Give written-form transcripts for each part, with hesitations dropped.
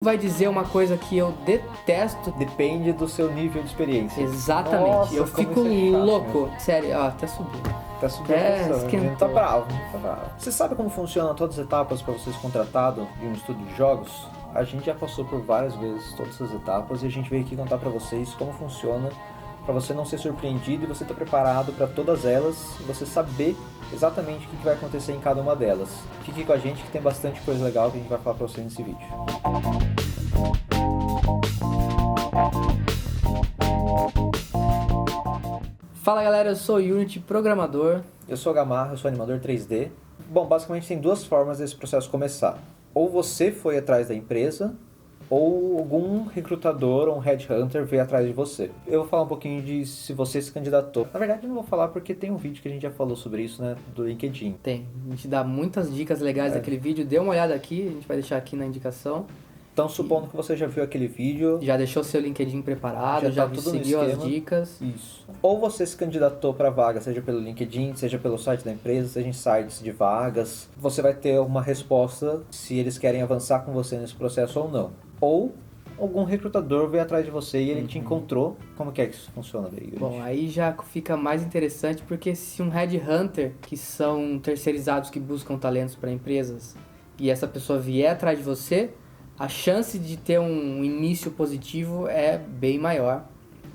vai dizer uma coisa que eu detesto. Depende do seu nível de experiência. Exatamente. Nossa, eu como fico isso é chato, louco. né? Sério, ó, até subiu. Tá subindo a pressão, a gente esquentou. tá bravo. Você sabe como funcionam todas as etapas para você ser contratado em um estúdio de jogos? A gente já passou por várias vezes todas essas etapas e a gente veio aqui contar para vocês como funciona, para você não ser surpreendido e você estar preparado para todas elas e você saber exatamente o que vai acontecer em cada uma delas. Fique com a gente que tem bastante coisa legal que a gente vai falar para você nesse vídeo. Fala galera, eu sou o Unity programador. Eu sou o Gamarra, eu sou animador 3D. Bom, basicamente tem duas formas desse processo começar. Ou você foi atrás da empresa, ou algum recrutador ou um headhunter veio atrás de você. Eu vou falar um pouquinho de se você se candidatou. Na verdade eu não vou falar porque tem um vídeo que a gente já falou sobre isso, né, do LinkedIn. Tem, a gente dá muitas dicas legais daquele vídeo. Dê uma olhada aqui, a gente vai deixar aqui na indicação. Então, supondo que você já viu aquele vídeo... Já deixou seu LinkedIn preparado, já tá tudo no seguiu as esquema. dicas. Isso. Ou você se candidatou para vaga, seja pelo LinkedIn, seja pelo site da empresa, seja em sites de vagas. Você vai ter uma resposta se eles querem avançar com você nesse processo ou não. Ou algum recrutador veio atrás de você e ele te encontrou. Como que é que isso funciona daí? Bom, aí já fica mais interessante porque se um headhunter, que são terceirizados que buscam talentos para empresas, e essa pessoa vier atrás de você, a chance de ter um início positivo é bem maior,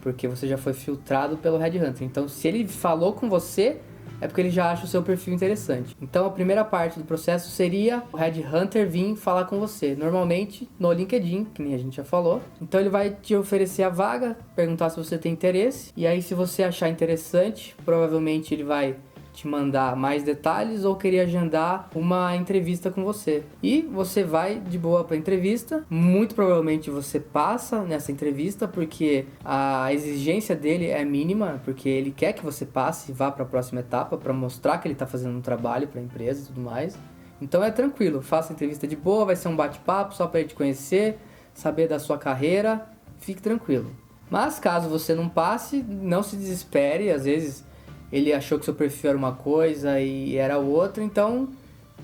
porque você já foi filtrado pelo headhunter. Então, se ele falou com você, é porque ele já acha o seu perfil interessante. Então, a primeira parte do processo seria o headhunter vir falar com você, normalmente no LinkedIn, que nem a gente já falou. Então, ele vai te oferecer a vaga, perguntar se você tem interesse, e aí se você achar interessante, provavelmente ele vai te mandar mais detalhes ou querer agendar uma entrevista com você. E você vai de boa para a entrevista, muito provavelmente você passa nessa entrevista porque a exigência dele é mínima, porque ele quer que você passe e vá para a próxima etapa para mostrar que ele está fazendo um trabalho para a empresa e tudo mais. Então é tranquilo, faça a entrevista de boa, vai ser um bate-papo só para ele te conhecer, saber da sua carreira, fique tranquilo. Mas caso você não passe, não se desespere, às vezes ele achou que seu perfil era uma coisa e era outra, então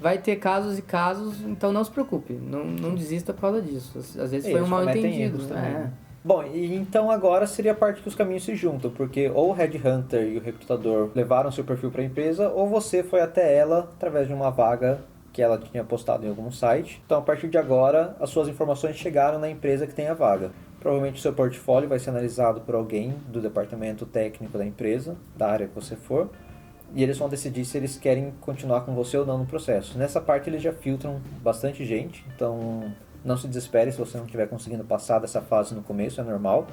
vai ter casos e casos, então não se preocupe, não desista por causa disso. Às vezes foi um mal entendido. Bom, e então agora seria a parte que os caminhos se juntam, porque ou o headhunter e o recrutador levaram seu perfil para a empresa, ou você foi até ela através de uma vaga que ela tinha postado em algum site. Então, a partir de agora, as suas informações chegaram na empresa que tem a vaga. Provavelmente o seu portfólio vai ser analisado por alguém do departamento técnico da empresa, da área que você for, e eles vão decidir se eles querem continuar com você ou não no processo. Nessa parte eles já filtram bastante gente, então não se desespere se você não estiver conseguindo passar dessa fase no começo, é normal.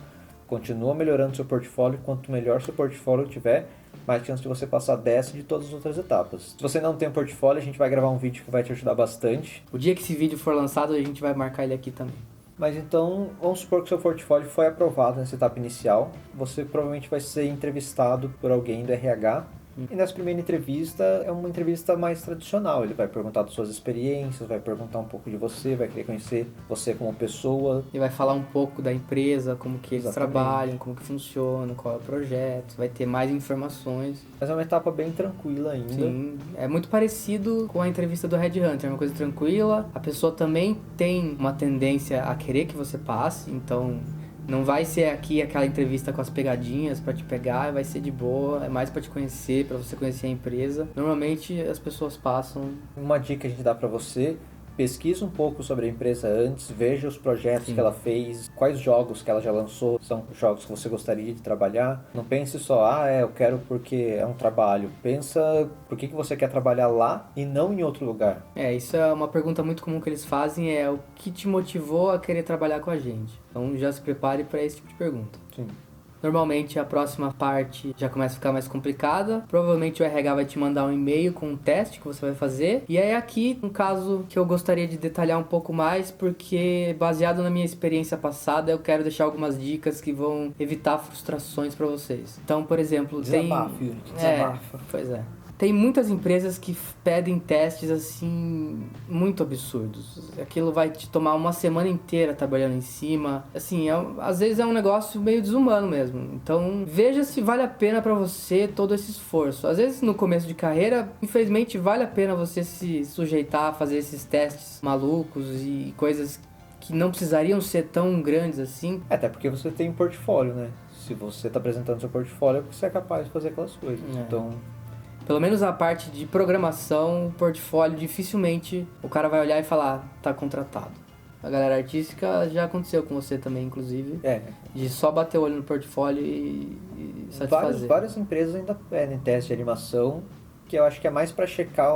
Continua melhorando seu portfólio, quanto melhor seu portfólio tiver, mais chance de você passar dessa e de todas as outras etapas. Se você não tem um portfólio, a gente vai gravar um vídeo que vai te ajudar bastante. O dia que esse vídeo for lançado, a gente vai marcar ele aqui também. Mas então, vamos supor que seu portfólio foi aprovado nessa etapa inicial. Você provavelmente vai ser entrevistado por alguém do RH. E nessa primeira entrevista, é uma entrevista mais tradicional. Ele vai perguntar das suas experiências, vai perguntar um pouco de você, vai querer conhecer você como pessoa. Ele vai falar um pouco da empresa, como que eles Exatamente. trabalham, como que funciona, qual é o projeto. Vai ter mais informações. Mas é uma etapa bem tranquila ainda. Sim, é muito parecido com a entrevista do headhunter. É uma coisa tranquila. A pessoa também tem uma tendência a querer que você passe, então não vai ser aqui aquela entrevista com as pegadinhas pra te pegar, vai ser de boa, é mais pra te conhecer, pra você conhecer a empresa. Normalmente as pessoas passam. Uma dica que a gente dá pra você: pesquise um pouco sobre a empresa antes, veja os projetos que ela fez, quais jogos que ela já lançou, são jogos que você gostaria de trabalhar. Não pense só, eu quero porque é um trabalho. Pensa por que você quer trabalhar lá e não em outro lugar. Isso é uma pergunta muito comum que eles fazem, é o que te motivou a querer trabalhar com a gente? Então já se prepare para esse tipo de pergunta. Sim. Normalmente a próxima parte já começa a ficar mais complicada. Provavelmente o RH vai te mandar um e-mail com um teste que você vai fazer. E é aqui um caso que eu gostaria de detalhar um pouco mais, porque baseado na minha experiência passada, eu quero deixar algumas dicas que vão evitar frustrações para vocês. Então, por exemplo, Desabafa. Pois é. Tem muitas empresas que pedem testes assim muito absurdos. Aquilo vai te tomar uma semana inteira trabalhando em cima. Assim, às vezes é um negócio meio desumano mesmo. Então, veja se vale a pena pra você todo esse esforço. Às vezes no começo de carreira, infelizmente vale a pena você se sujeitar a fazer esses testes malucos e coisas que não precisariam ser tão grandes assim. Até porque você tem um portfólio, né? Se você está apresentando seu portfólio, é porque você é capaz de fazer aquelas coisas. Então, pelo menos a parte de programação, portfólio, dificilmente o cara vai olhar e falar, tá contratado. A galera artística já aconteceu com você também, inclusive. De só bater o olho no portfólio e satisfazer. Várias empresas ainda pedem teste de animação, que eu acho que é mais para checar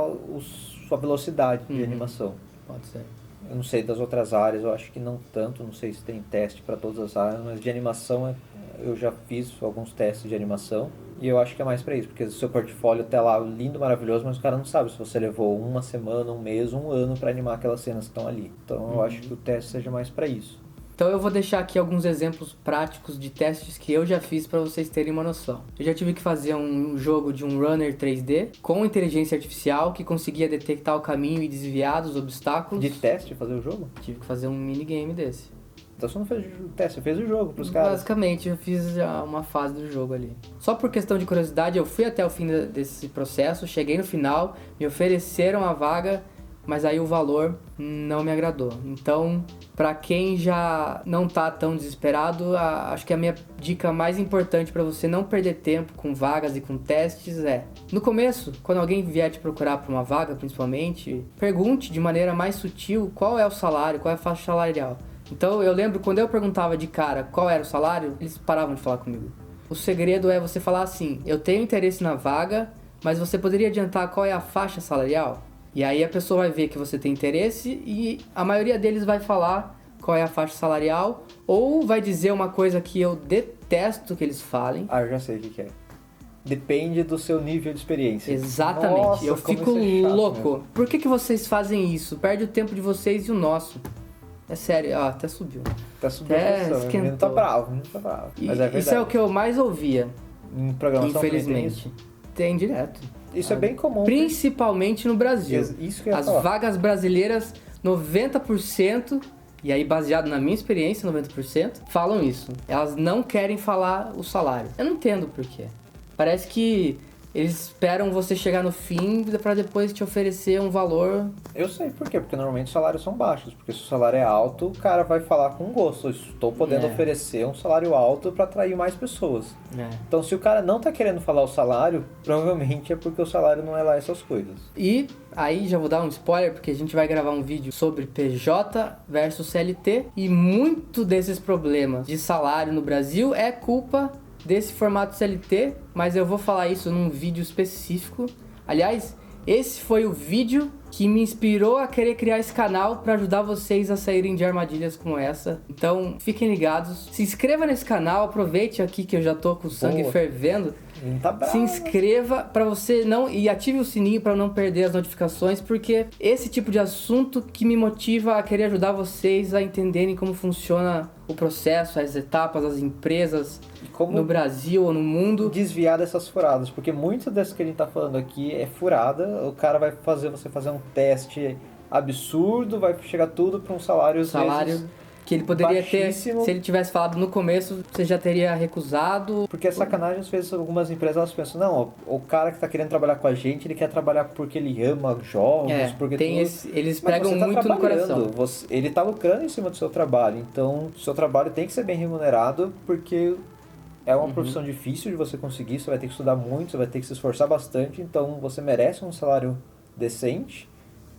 sua velocidade de animação. Pode ser. Eu não sei das outras áreas, eu acho que não tanto, não sei se tem teste para todas as áreas, mas de animação eu já fiz alguns testes de animação e eu acho que é mais para isso, porque o seu portfólio tá lá lindo, maravilhoso, mas o cara não sabe se você levou uma semana, um mês, um ano para animar aquelas cenas que estão ali. Então eu acho que o teste seja mais para isso. Então eu vou deixar aqui alguns exemplos práticos de testes que eu já fiz para vocês terem uma noção. Eu já tive que fazer um jogo de um runner 3D com inteligência artificial que conseguia detectar o caminho e desviar dos obstáculos. De teste fazer o jogo? Tive que fazer um minigame desse. Então você não fez o teste, você fez o jogo pros caras. Basicamente, eu fiz já uma fase do jogo ali. Só por questão de curiosidade, eu fui até o fim desse processo, cheguei no final, me ofereceram a vaga, mas aí o valor não me agradou. Então, pra quem já não tá tão desesperado, acho que a minha dica mais importante pra você não perder tempo com vagas e com testes é: no começo, quando alguém vier te procurar pra uma vaga, principalmente, pergunte de maneira mais sutil qual é o salário, qual é a faixa salarial. Então, eu lembro quando eu perguntava de cara qual era o salário, eles paravam de falar comigo. O segredo é você falar assim: eu tenho interesse na vaga, mas você poderia adiantar qual é a faixa salarial? E aí a pessoa vai ver que você tem interesse e a maioria deles vai falar qual é a faixa salarial ou vai dizer uma coisa que eu detesto que eles falem. Eu já sei o que é. Depende do seu nível de experiência. Exatamente. Nossa, eu fico louco. Mesmo. Por que vocês fazem isso? Perde o tempo de vocês e o nosso. É sério, até subiu. Até subiu a pressão. Não tá bravo, não tá bravo. Mas é verdade. Isso é o que eu mais ouvia. Em programação, infelizmente. Tem direto. Isso é bem comum. Principalmente no Brasil. Isso que eu ia As falar. vagas brasileiras, 90%, e aí baseado na minha experiência, 90%, falam isso. Elas não querem falar o salário. Eu não entendo por quê. Parece que eles esperam você chegar no fim para depois te oferecer um valor. Eu sei por quê, porque normalmente os salários são baixos. Porque se o salário é alto, o cara vai falar com gosto. Eu estou podendo oferecer um salário alto para atrair mais pessoas. Então, se o cara não tá querendo falar o salário, provavelmente é porque o salário não é lá essas coisas. E aí já vou dar um spoiler, porque a gente vai gravar um vídeo sobre PJ versus CLT. E muito desses problemas de salário no Brasil é culpa desse formato CLT, mas eu vou falar isso num vídeo específico. Aliás, esse foi o vídeo que me inspirou a querer criar esse canal para ajudar vocês a saírem de armadilhas como essa. Então, fiquem ligados. Se inscreva nesse canal, aproveite aqui que eu já tô com o sangue fervendo. Tá bravo. Se inscreva para você não e ative o sininho para não perder as notificações, porque esse tipo de assunto que me motiva a querer ajudar vocês a entenderem como funciona o processo, as etapas, as empresas no Brasil ou no mundo. Desviar dessas furadas, porque muitas dessas que a gente tá falando aqui é furada. O cara vai fazer você fazer um teste absurdo, vai chegar tudo para um salário vezes que ele poderia baixíssimo. ter, se ele tivesse falado no começo, você já teria recusado. Porque é sacanagem, às vezes algumas empresas elas pensam, não, o cara que tá querendo trabalhar com a gente, ele quer trabalhar porque ele ama jogos, porque tem tudo. Eles pregam muito no coração. Ele tá lucrando em cima do seu trabalho, então o seu trabalho tem que ser bem remunerado, porque é uma profissão difícil de você conseguir, você vai ter que estudar muito, você vai ter que se esforçar bastante, então você merece um salário decente.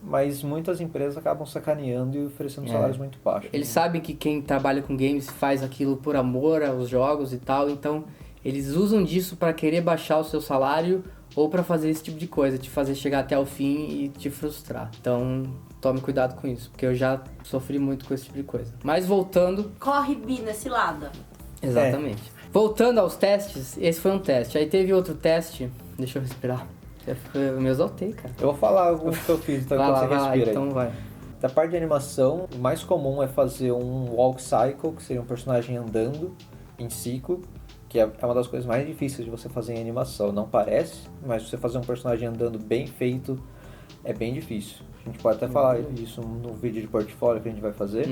Mas muitas empresas acabam sacaneando e oferecendo salários muito baixos. Eles sabem que quem trabalha com games faz aquilo por amor aos jogos e tal, então eles usam disso para querer baixar o seu salário ou para fazer esse tipo de coisa, te fazer chegar até o fim e te frustrar. Então, tome cuidado com isso, porque eu já sofri muito com esse tipo de coisa. Mas voltando... Corre, Bina, cilada. Exatamente. Voltando aos testes, esse foi um teste. Aí teve outro teste, deixa eu respirar. Eu me exaltei, cara. Eu vou falar o que eu fiz, então vai você respira então aí. vai. Da parte de animação, o mais comum é fazer um walk cycle, que seria um personagem andando em ciclo, que é uma das coisas mais difíceis de você fazer em animação. Não parece, mas você fazer um personagem andando bem feito é bem difícil. A gente pode até falar isso no vídeo de portfólio que a gente vai fazer.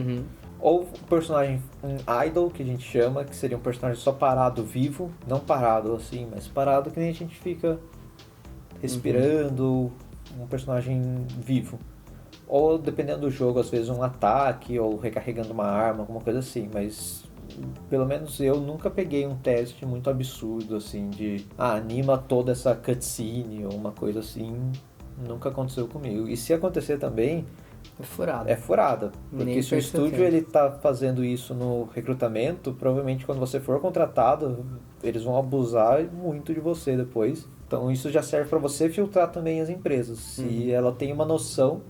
Ou um personagem, um idle, que a gente chama, que seria um personagem só parado, vivo. Não parado assim, mas parado que nem a gente fica respirando, um personagem vivo. Ou, dependendo do jogo, às vezes um ataque ou recarregando uma arma, alguma coisa assim. Mas, pelo menos eu nunca peguei um teste muito absurdo, assim, de anima toda essa cutscene ou uma coisa assim. Nunca aconteceu comigo. E se acontecer também, É furado. é furada. Porque Nem se o estúdio percebeu. ele tá fazendo isso no recrutamento, provavelmente quando você for contratado, eles vão abusar muito de você depois. Então isso já serve para você filtrar também as empresas. Se ela tem uma noção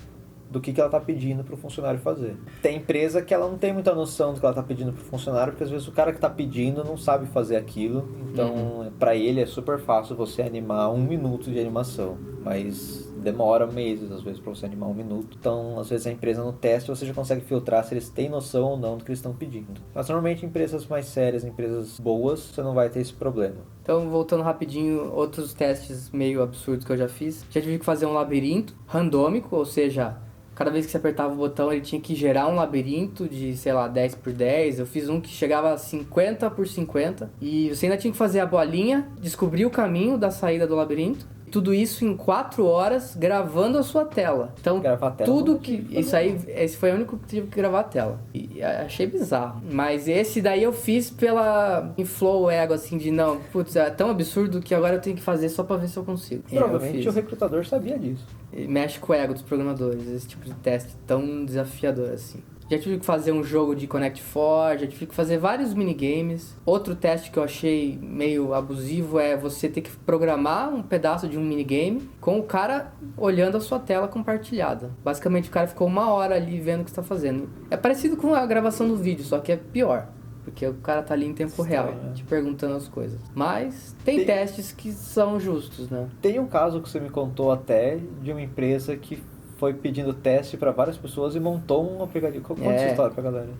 do que ela está pedindo para o funcionário fazer. Tem empresa que ela não tem muita noção do que ela está pedindo para o funcionário, porque às vezes o cara que está pedindo não sabe fazer aquilo. Então, para ele é super fácil você animar 1 minuto de animação, mas demora meses às vezes para você animar 1 minuto. Então, às vezes a empresa no teste você já consegue filtrar se eles têm noção ou não do que eles estão pedindo. Mas normalmente empresas mais sérias, empresas boas, você não vai ter esse problema. Então, voltando rapidinho, outros testes meio absurdos que eu já fiz. Já tive que fazer um labirinto randômico, ou seja, cada vez que você apertava o botão, ele tinha que gerar um labirinto de, sei lá, 10 por 10. Eu fiz um que chegava a 50 por 50. E você ainda tinha que fazer a bolinha, descobrir o caminho da saída do labirinto. Tudo isso em 4 horas, gravando a sua tela. Então, Gravar a tela tudo não que... Esse foi o único que tive que gravar a tela. E achei bizarro. Mas esse daí eu fiz pela inflow ego, assim, de não, putz, é tão absurdo que agora eu tenho que fazer só pra ver se eu consigo. Provavelmente Eu o recrutador sabia disso. fiz. Mexe com o ego dos programadores, esse tipo de teste tão desafiador, assim. Já tive que fazer um jogo de Connect 4, já tive que fazer vários minigames. Outro teste que eu achei meio abusivo é você ter que programar um pedaço de um minigame com o cara olhando a sua tela compartilhada. Basicamente o cara ficou 1 hora ali vendo o que você está fazendo. É parecido com a gravação do vídeo, só que é pior. Porque o cara tá ali em tempo real, te perguntando as coisas. Mas tem testes que são justos, né? Tem um caso que você me contou até de uma empresa que foi pedindo teste para várias pessoas e montou um aplicativo. Conta essa história pra galera.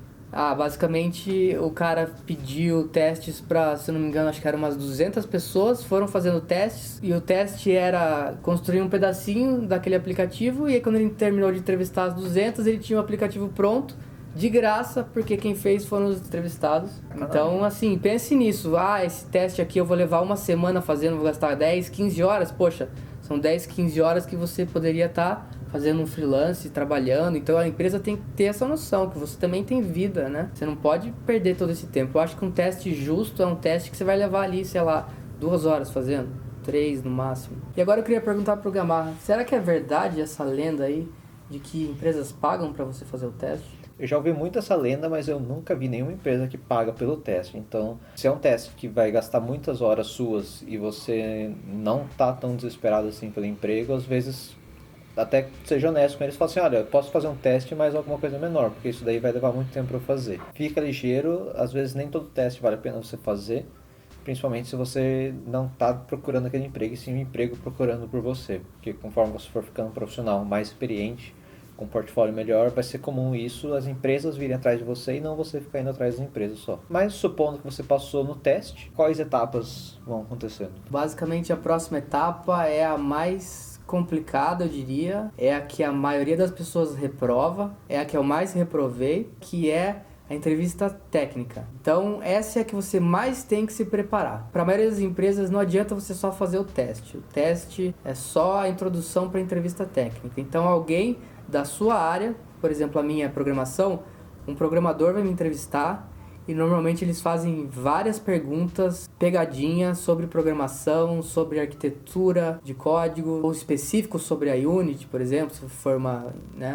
Basicamente o cara pediu testes pra, se eu não me engano, acho que eram umas 200 pessoas, foram fazendo testes, e o teste era construir um pedacinho daquele aplicativo, e aí quando ele terminou de entrevistar as 200, ele tinha o aplicativo pronto, de graça, porque quem fez foram os entrevistados. Então, assim, pense nisso. Esse teste aqui eu vou levar 1 semana fazendo, vou gastar 10, 15 horas, poxa, são 10, 15 horas que você poderia estar fazendo um freelance, trabalhando. Então a empresa tem que ter essa noção, que você também tem vida, né? Você não pode perder todo esse tempo. Eu acho que um teste justo é um teste que você vai levar ali, sei lá, 2 horas fazendo, 3 no máximo. E agora eu queria perguntar pro Gamarra, será que é verdade essa lenda aí de que empresas pagam para você fazer o teste? Eu já ouvi muito essa lenda, mas eu nunca vi nenhuma empresa que paga pelo teste. Então, se é um teste que vai gastar muitas horas suas e você não tá tão desesperado assim pelo emprego, às vezes até seja honesto com eles, fala assim, olha, eu posso fazer um teste, mas alguma coisa menor, porque isso daí vai levar muito tempo para eu fazer. Fica ligeiro, às vezes nem todo teste vale a pena você fazer, principalmente se você não está procurando aquele emprego, e sim um emprego procurando por você, porque conforme você for ficando um profissional mais experiente, com um portfólio melhor, vai ser comum isso, as empresas virem atrás de você e não você ficar indo atrás das empresas só. Mas supondo que você passou no teste, quais etapas vão acontecendo? Basicamente a próxima etapa é a mais complicada, eu diria, é a que a maioria das pessoas reprova, é a que eu mais reprovei, que é a entrevista técnica. Então, essa é a que você mais tem que se preparar. Para a maioria das empresas, não adianta você só fazer o teste. O teste é só a introdução para a entrevista técnica. Então, alguém da sua área, por exemplo, a minha programação, um programador vai me entrevistar e normalmente eles fazem várias perguntas, pegadinhas sobre programação, sobre arquitetura de código, ou específicos sobre a Unity, por exemplo, se for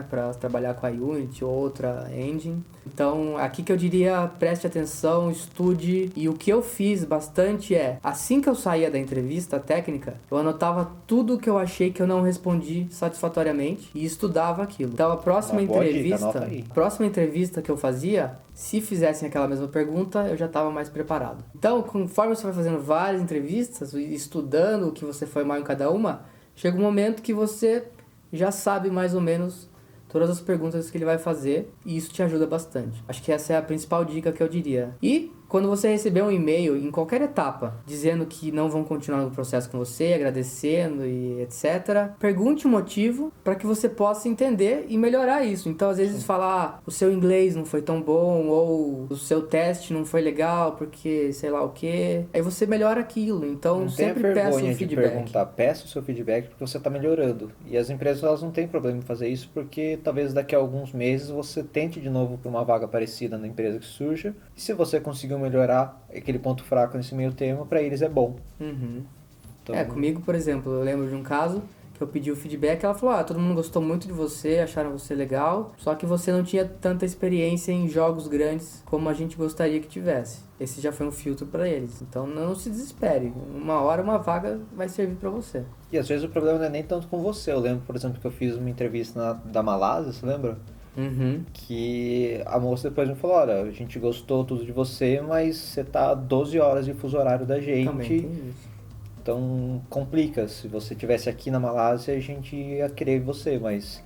para trabalhar com a Unity ou outra engine. Então, aqui que eu diria, preste atenção, estude, e o que eu fiz bastante é, assim que eu saía da entrevista técnica, eu anotava tudo que eu achei que eu não respondi satisfatoriamente e estudava aquilo. Então, a próxima entrevista que eu fazia, se fizessem aquela mesma pergunta, eu já estava mais preparado. Então, conforme você vai fazendo várias entrevistas, estudando o que você foi mal em cada uma, chega um momento que você já sabe mais ou menos todas as perguntas que ele vai fazer, e isso te ajuda bastante. Acho que essa é a principal dica que eu diria. E quando você receber um e-mail em qualquer etapa dizendo que não vão continuar no processo com você, agradecendo e etc., pergunte o motivo para que você possa entender e melhorar isso. Então, às vezes, falar o seu inglês não foi tão bom ou o seu teste não foi legal porque sei lá o quê. Aí você melhora aquilo. Então, Não sempre tenha peça vergonha um de feedback. perguntar, peça o seu feedback porque você está melhorando. E as empresas elas não têm problema em fazer isso porque talvez daqui a alguns meses você tente de novo para uma vaga parecida na empresa que surja. E se você conseguiu melhorar aquele ponto fraco nesse meio termo, para eles é bom. Uhum. Então, Comigo, por exemplo, eu lembro de um caso que eu pedi o feedback, ela falou, todo mundo gostou muito de você, acharam você legal, só que você não tinha tanta experiência em jogos grandes como a gente gostaria que tivesse. Esse já foi um filtro para eles. Então não se desespere, uma hora uma vaga vai servir para você. E às vezes o problema não é nem tanto com você. Eu lembro, por exemplo, que eu fiz uma entrevista da Malásia, você lembra? Uhum. Que a moça depois me falou, olha, a gente gostou tudo de você, mas você tá a 12 horas de fuso horário da gente. Também tem isso. Então complica. Se você estivesse aqui na Malásia, a gente ia querer você, mas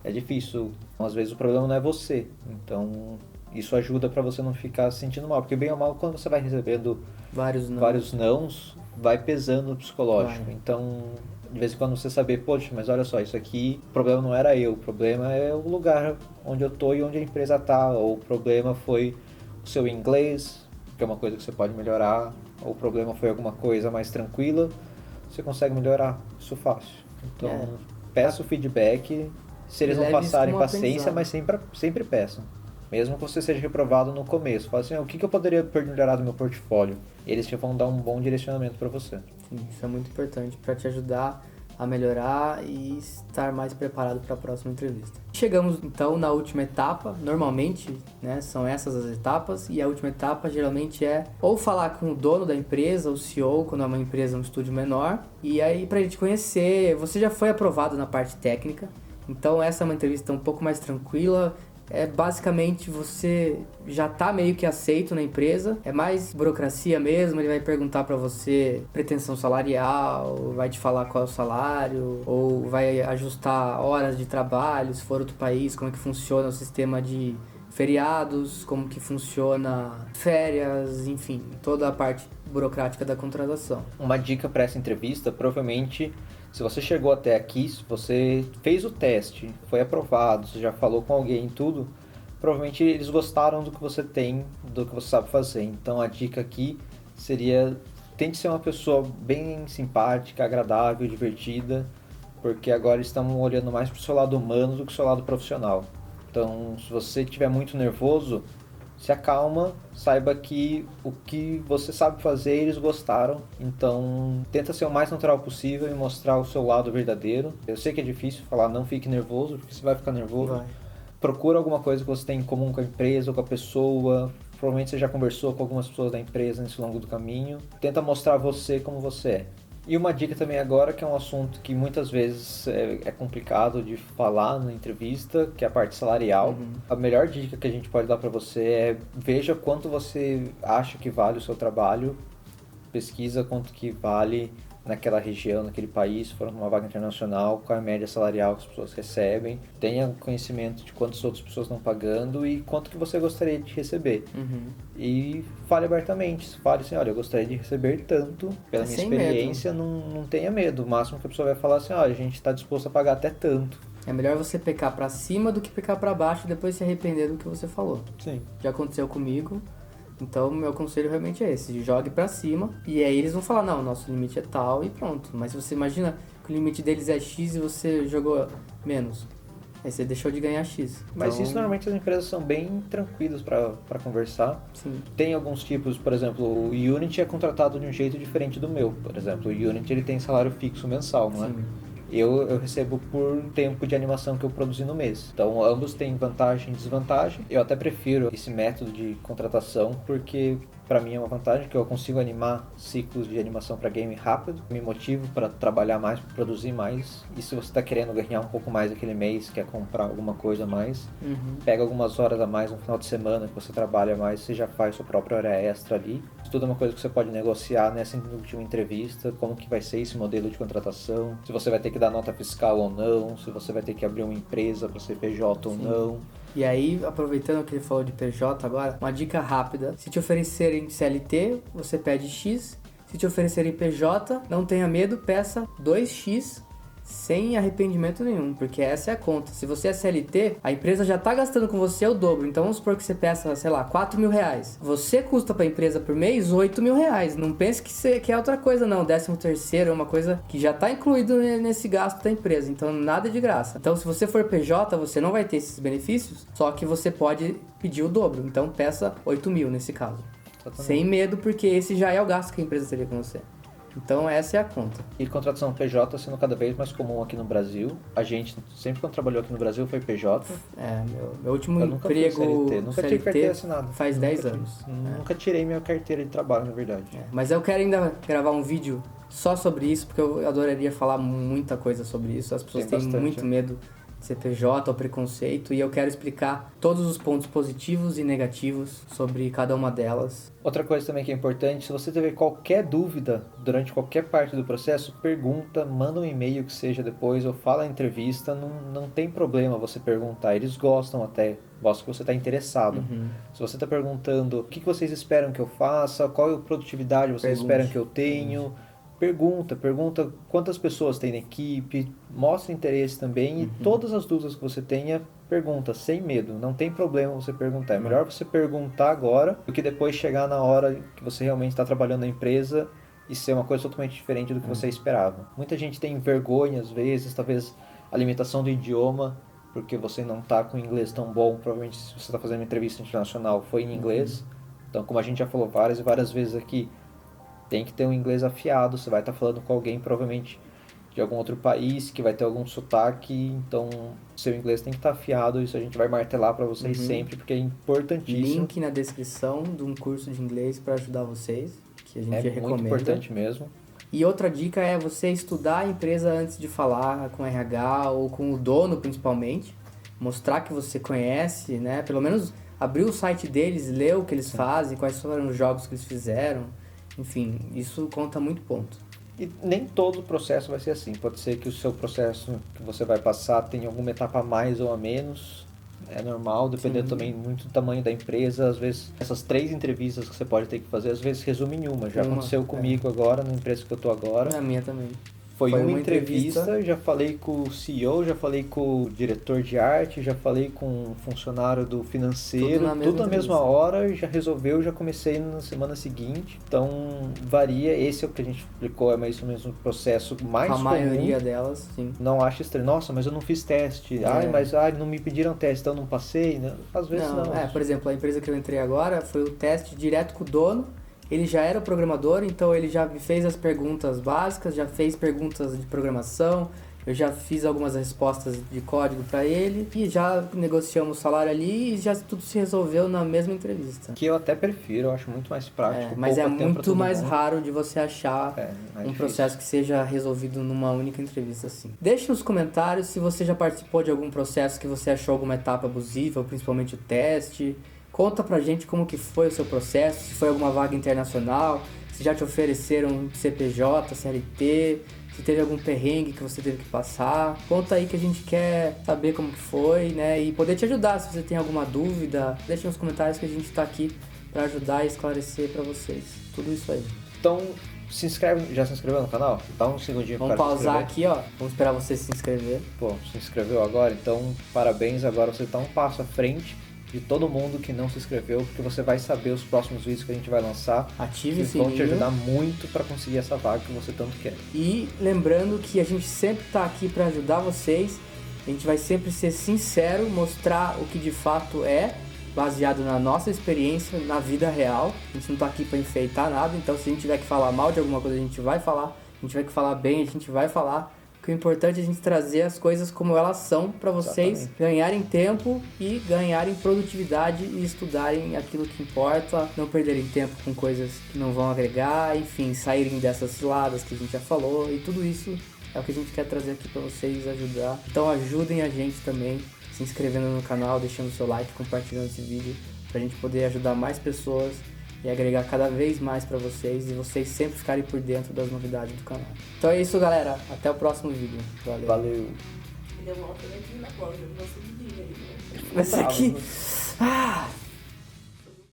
é difícil. Às vezes o problema não é você. Então isso ajuda para você não ficar se sentindo mal. Porque bem ou mal, quando você vai recebendo vários nãos, vai pesando no psicológico. Vai. Então, de vez em quando você saber, poxa, mas olha só, isso aqui, o problema não era eu. O problema é o lugar onde eu tô e onde a empresa tá. Ou o problema foi o seu inglês, que é uma coisa que você pode melhorar. Ou o problema foi alguma coisa mais tranquila, você consegue melhorar isso fácil. Então, peça o feedback. Se eles não passarem, paciência, mas sempre peçam. Mesmo que você seja reprovado no começo. Fala assim, o que eu poderia melhorar do meu portfólio? Eles te vão dar um bom direcionamento para você. Sim, isso é muito importante para te ajudar a melhorar e estar mais preparado para a próxima entrevista. Chegamos então na última etapa, normalmente, né, são essas as etapas, e a última etapa geralmente é ou falar com o dono da empresa, o CEO, quando é uma empresa, um estúdio menor, e aí pra gente conhecer, você já foi aprovado na parte técnica, então essa é uma entrevista um pouco mais tranquila. Basicamente você já tá meio que aceito na empresa, é mais burocracia mesmo, ele vai perguntar pra você pretensão salarial, vai te falar qual é o salário, ou vai ajustar horas de trabalho, se for outro país, como é que funciona o sistema de feriados, como que funciona férias, enfim, toda a parte burocrática da contratação. Uma dica para essa entrevista, provavelmente, se você chegou até aqui, se você fez o teste, foi aprovado, você já falou com alguém e tudo, provavelmente eles gostaram do que você tem, do que você sabe fazer. Então a dica aqui seria, tente ser uma pessoa bem simpática, agradável, divertida, porque agora estamos olhando mais para o seu lado humano do que o seu lado profissional. Então, se você estiver muito nervoso, se acalma, saiba que o que você sabe fazer, eles gostaram. Então, tenta ser o mais natural possível e mostrar o seu lado verdadeiro. Eu sei que é difícil falar não fique nervoso, porque você vai ficar nervoso. Vai. Procura alguma coisa que você tem em comum com a empresa ou com a pessoa. Provavelmente você já conversou com algumas pessoas da empresa nesse longo do caminho. Tenta mostrar você como você é. E uma dica também agora, que é um assunto que muitas vezes é complicado de falar na entrevista, que é a parte salarial. Uhum. A melhor dica que a gente pode dar para você é veja quanto você acha que vale o seu trabalho, pesquisa quanto que vale naquela região, naquele país, se for uma vaga internacional, qual é a média salarial que as pessoas recebem, tenha conhecimento de quantas outras pessoas estão pagando e quanto que você gostaria de receber. Uhum. E fale abertamente, fale assim, olha, eu gostaria de receber tanto, pela minha Sem experiência, não tenha medo. O máximo que a pessoa vai falar assim, olha, a gente está disposto a pagar até tanto. É melhor você pecar pra cima do que pecar pra baixo e depois se arrepender do que você falou. Sim. Já aconteceu comigo. Então, meu conselho realmente é esse, jogue pra cima, e aí eles vão falar, não, nosso limite é tal e pronto. Mas se você imagina que o limite deles é X e você jogou menos, aí você deixou de ganhar X. Mas Então, isso normalmente as empresas são bem tranquilas para conversar. sim. Tem alguns tipos, por exemplo, o Unity é contratado de um jeito diferente do meu. Por exemplo, o Unity ele tem salário fixo mensal, não é? Sim. Eu recebo por tempo de animação que eu produzi no mês. Então, ambos têm vantagem e desvantagem. Eu até prefiro esse método de contratação porque, para mim, é uma vantagem que eu consigo animar ciclos de animação para game rápido. Me motivo para trabalhar mais, para produzir mais. E se você está querendo ganhar um pouco mais aquele mês, quer comprar alguma coisa a mais, pega algumas horas a mais no final de semana que você trabalha mais, você já faz sua própria hora extra ali. Isso tudo é uma coisa que você pode negociar nessa última entrevista, como que vai ser esse modelo de contratação, se você vai ter que dar nota fiscal ou não, se você vai ter que abrir uma empresa para CPJ ou não. E aí, aproveitando que ele falou de PJ agora, uma dica rápida. Se te oferecerem CLT, você pede X. Se te oferecerem PJ, não tenha medo, peça 2X sem arrependimento nenhum, porque essa é a conta. Se você é CLT, a empresa já tá gastando com você o dobro. Então vamos supor que você peça, sei lá, 4 mil reais. Você custa pra empresa por mês 8 mil reais. Não pense que é outra coisa, não. 13º é uma coisa que já tá incluído nesse gasto da empresa. Então nada de graça. Então se você for PJ, você não vai ter esses benefícios, só que você pode pedir o dobro. Então peça 8 mil nesse caso. Exatamente. Sem medo, porque esse já é o gasto que a empresa teria com você. Então essa é a conta. E contratação PJ sendo cada vez mais comum aqui no Brasil. A gente, sempre quando trabalhou aqui no Brasil, foi PJ. Meu último emprego nunca tive carteira assinada. Faz 10 anos. Nunca tirei minha carteira de trabalho, na verdade. Mas eu quero ainda gravar um vídeo só sobre isso, porque eu adoraria falar muita coisa sobre isso. As pessoas têm muito medo de ser PJ ou preconceito, e eu quero explicar todos os pontos positivos e negativos sobre cada uma delas. Outra coisa também que é importante, se você tiver qualquer dúvida durante qualquer parte do processo, pergunta, manda um e-mail que seja depois, ou fala na entrevista, não tem problema você perguntar, eles gostam que você está interessado. Se você está perguntando o que vocês esperam que eu faça, qual produtividade vocês esperam que eu tenho, pergunta quantas pessoas tem na equipe, mostra interesse também, e todas as dúvidas que você tenha, pergunta, sem medo, não tem problema você perguntar. É melhor você perguntar agora do que depois chegar na hora que você realmente está trabalhando na empresa e ser uma coisa totalmente diferente do que você esperava. Muita gente tem vergonha às vezes, talvez a limitação do idioma, porque você não está com inglês tão bom, provavelmente se você está fazendo uma entrevista internacional foi em inglês. Então, como a gente já falou várias e várias vezes aqui, tem que ter um inglês afiado, você vai estar falando com alguém provavelmente de algum outro país, que vai ter algum sotaque, então seu inglês tem que estar afiado, isso a gente vai martelar para vocês sempre, porque é importantíssimo. Link na descrição de um curso de inglês para ajudar vocês, que a gente recomenda. É muito importante mesmo. E outra dica é você estudar a empresa antes de falar com o RH ou com o dono principalmente, mostrar que você conhece, né? Pelo menos abrir o site deles, ler o que eles fazem, quais foram os jogos que eles fizeram. Enfim, isso conta muito ponto. E nem todo o processo vai ser assim. Pode ser que o seu processo que você vai passar tenha alguma etapa a mais ou a menos. É normal, dependendo também muito do tamanho da empresa. Às vezes, essas 3 entrevistas que você pode ter que fazer, às vezes resume em uma. Já aconteceu comigo agora, na empresa que eu tô agora. A minha também. Foi uma entrevista, já falei com o CEO, já falei com o diretor de arte, já falei com o funcionário do financeiro, tudo na mesma hora, já resolveu, já comecei na semana seguinte. Então, varia, esse é o que a gente explicou, é mais ou menos um processo mais comum. A maioria delas, sim. Não acha estranho, nossa, mas eu não fiz teste, não me pediram teste, então eu não passei, né? Às vezes não. Por exemplo, a empresa que eu entrei agora foi o teste direto com o dono. Ele já era programador, então ele já fez as perguntas básicas, já fez perguntas de programação, eu já fiz algumas respostas de código para ele e já negociamos o salário ali e já tudo se resolveu na mesma entrevista. Que eu até prefiro, eu acho muito mais prático. Mas é muito mais raro de você achar um processo que seja resolvido numa única entrevista assim. Deixe nos comentários se você já participou de algum processo que você achou alguma etapa abusiva, principalmente o teste. Conta pra gente como que foi o seu processo, se foi alguma vaga internacional, se já te ofereceram CPJ, CLT, se teve algum perrengue que você teve que passar. Conta aí que a gente quer saber como que foi, né? E poder te ajudar se você tem alguma dúvida. Deixa nos comentários que a gente tá aqui pra ajudar e esclarecer pra vocês. Tudo isso aí. Então, se inscreve. Já se inscreveu no canal? Dá um segundinho para pausar aqui, ó. Vamos esperar você se inscrever. Pô, se inscreveu agora? Então, parabéns. Agora você tá um passo à frente de todo mundo que não se inscreveu, porque você vai saber os próximos vídeos que a gente vai lançar. Ative o sininho. Que vão te ajudar muito para conseguir essa vaga que você tanto quer. E lembrando que a gente sempre tá aqui para ajudar vocês. A gente vai sempre ser sincero, mostrar o que de fato é, baseado na nossa experiência, na vida real. A gente não tá aqui para enfeitar nada, então se a gente tiver que falar mal de alguma coisa, a gente vai falar. Se a gente tiver que falar bem, a gente vai falar. O importante é a gente trazer as coisas como elas são para vocês ganharem tempo e ganharem produtividade e estudarem aquilo que importa, não perderem tempo com coisas que não vão agregar, enfim, saírem dessas ciladas que a gente já falou, e tudo isso é o que a gente quer trazer aqui para vocês ajudar. Então ajudem a gente também se inscrevendo no canal, deixando seu like, compartilhando esse vídeo, pra gente poder ajudar mais pessoas e agregar cada vez mais para vocês e vocês sempre ficarem por dentro das novidades do canal. Então é isso, galera. Até o próximo vídeo. Valeu. Deu uma alfinetinha na bola, eu não gosto de dinheiro. Mas aqui. Ah!